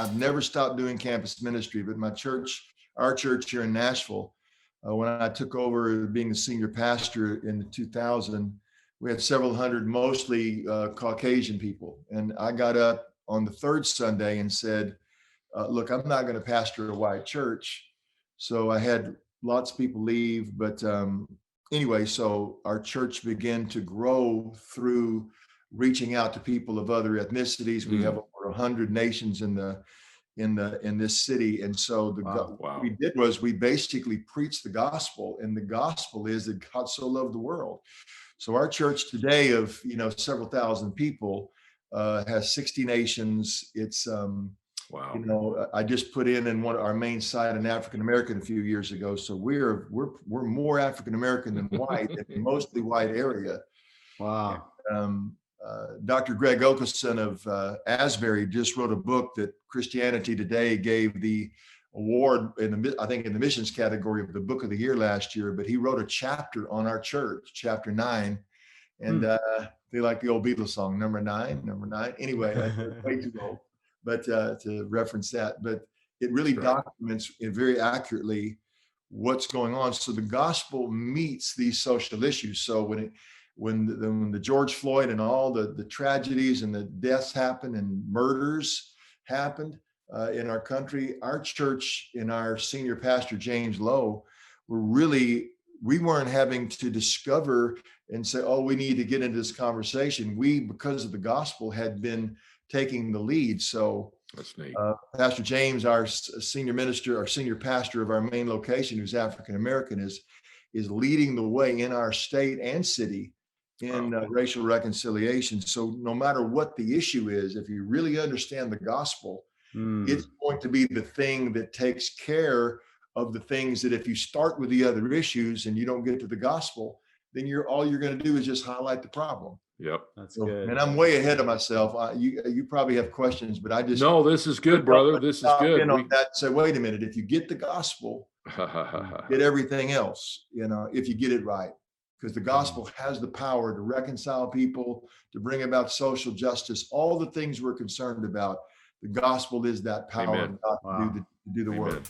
I've never stopped doing campus ministry, but our church here in Nashville, when I took over being the senior pastor in 2000, we had several hundred, mostly Caucasian people. And I got up on the third Sunday and said, look, I'm not going to pastor a white church. So I had lots of people leave. But anyway, so our church began to grow through reaching out to people of other ethnicities. We have over 100 nations in this city. And so what we did was we basically preached the gospel, and the gospel is that God so loved the world. So our church today of, several thousand people has 60 nations. It's, I just put in our main site an African-American a few years ago. So we're more African-American than white in a mostly white area. Wow. And, Dr. Greg Okeson of Asbury just wrote a book that Christianity Today gave the award I think in the missions category of the book of the year last year, but he wrote a chapter on our church, chapter 9. And they like the old Beatles song, number nine. Anyway, that's way too old, but to reference that, but it really documents it very accurately what's going on. So the gospel meets these social issues. So when the George Floyd and all the tragedies and the deaths happened and murders happened in our country, our church and our senior pastor, James Lowe, we weren't having to discover and say, oh, we need to get into this conversation. We, because of the gospel, had been taking the lead. So that's neat. Pastor James, our senior pastor of our main location, who's African-American, is leading the way in our state and city in racial reconciliation. So no matter what the issue is, if you really understand the gospel, it's going to be the thing that takes care of the things that if you start with the other issues and you don't get to the gospel, then all you're going to do is just highlight the problem. Yep. That's good. And I'm way ahead of myself. You probably have questions, but No, this is good, brother. This is good. So wait a minute. If you get the gospel, get everything else, if you get it right, because the gospel has the power to reconcile people, to bring about social justice, all the things we're concerned about. The gospel is that power of God to do the work.